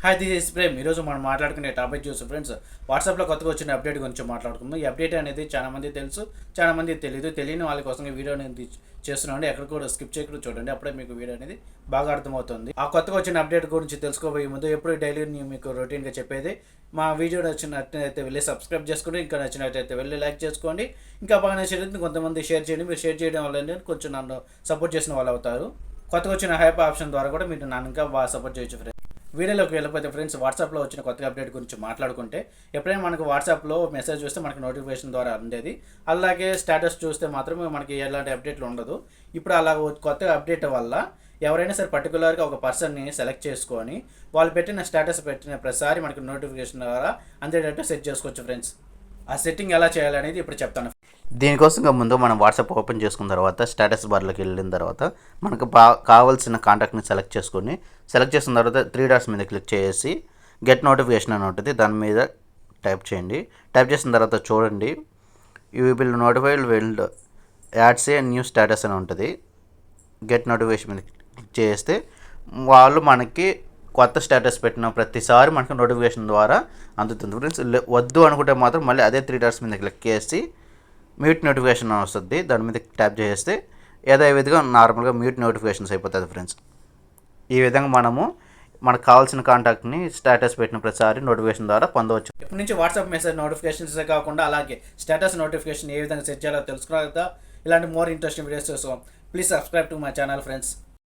Hi this is Prem. ఈరోజు మనం మాట్లాడుకునే టాపిక్ చూసి ఫ్రెండ్స్, వాట్సాప్లో కొత్తగా వచ్చిన అప్డేట్ గురించి మాట్లాడుకుందాం. ఈ అప్డేట్ అనేది చాలా మంది తెలుసు, చాలా మంది తెలియదు. తెలియని వాళ్ళ కోసం ఈ వీడియో అనేది చేస్తున్నాండి. ఎక్కడ కూడా స్కిప్ చేయకుండా చూడండి, అప్పుడే మీకు వీడియో అనేది బాగా అర్థమవుతుంది. ఆ కొత్తగా వచ్చిన అప్డేట్ గురించి తెలుసుకోబోయే ముందు ఎప్పుడు డైలీ మీకు రొటీన్గా చెప్పేది, మా వీడియో నచ్చినట్లయితే వెళ్ళి సబ్స్క్రైబ్ చేసుకోండి, ఇంకా నచ్చినట్లయితే వెళ్ళి లైక్ చేసుకోండి, ఇంకా బాగా నచ్చినట్లయితే కొంతమంది షేర్ చేయండి. మీరు షేర్ చేయడం వల్ల కొంచెం నన్ను సపోర్ట్ చేసిన వాళ్ళు అవుతారు. కొత్తగా వచ్చిన హైప్ ఆప్షన్ ద్వారా కూడా మీరు నన్ను ఇంకా బాగా సపోర్ట్ చేయొచ్చు ఫ్రెండ్స్. వీడియోలోకి వెళ్ళిపోతే ఫ్రెండ్స్, వాట్సాప్లో వచ్చిన కొత్త అప్డేట్ గురించి మాట్లాడుకుంటే, ఎప్పుడైనా మనకు వాట్సాప్లో మెసేజ్ చూస్తే మనకు నోటిఫికేషన్ ద్వారా ఉండేది. అలాగే స్టేటస్ చూస్తే మాత్రమే మనకి ఎలాంటి అప్డేట్లు ఉండదు. ఇప్పుడు అలా కొత్త అప్డేట్ వల్ల ఎవరైనా సరే పర్టికులర్గా ఒక పర్సన్ని సెలెక్ట్ చేసుకొని వాళ్ళు పెట్టిన స్టేటస్ పెట్టిన ప్రతిసారి మనకి నోటిఫికేషన్ ద్వారా అందేటట్టు సెట్ చేసుకోవచ్చు ఫ్రెండ్స్. ఆ సెట్టింగ్ ఎలా చేయాలనేది ఇప్పుడు చెప్తాను. దీనికోసంగా ముందు మనం వాట్సాప్ ఓపెన్ చేసుకున్న తర్వాత స్టేటస్ బార్లోకి వెళ్ళిన తర్వాత మనకు కావాల్సిన కాంటాక్ట్ని సెలెక్ట్ చేసిన తర్వాత 3 డాట్స్ మీద క్లిక్ చేసి గెట్ నోటిఫికేషన్ అని ఉంటుంది, దాని మీద టైప్ చేయండి. టైప్ చేసిన తర్వాత చూడండి, యూ విల్ నోటిఫైడ్ వెల్డ్ యాడ్స్ ఏ న్యూ స్టేటస్ అని ఉంటుంది. గెట్ నోటిఫికేషన్ మీద క్లిక్ చేస్తే వాళ్ళు మనకి కొత్త స్టేటస్ పెట్టిన ప్రతిసారి మనకి నోటిఫికేషన్ ద్వారా అందుతుంది ఫ్రెండ్స్. వద్దు అనుకుంటే మాత్రం మళ్ళీ అదే 3 డాట్స్ మీద క్లిక్ చేసి మ్యూట్ నోటిఫికేషన్ వస్తుంది, దాని మీద ట్యాప్ చేస్తే విధంగా నార్మల్గా మ్యూట్ నోటిఫికేషన్స్ అయిపోతుంది ఫ్రెండ్స్. ఈ విధంగా మనకు కావాల్సిన కాంటాక్ట్ని స్టేటస్ పెట్టిన ప్రతిసారి నోటిఫికేషన్ ద్వారా పొందవచ్చు. ఇప్పటి నుంచి వాట్సాప్ మెసేజ్ నోటిఫికేషన్స్ కాకుండా అలాగే స్టేటస్ నోటిఫికేషన్ ఏ విధంగా సెట్ చేయాలో తెలుసుకున్నా కదా. ఇలాంటి మోర్ ఇంట్రెస్టింగ్ వీడియోస్ కోసం please subscribe to my channel friends.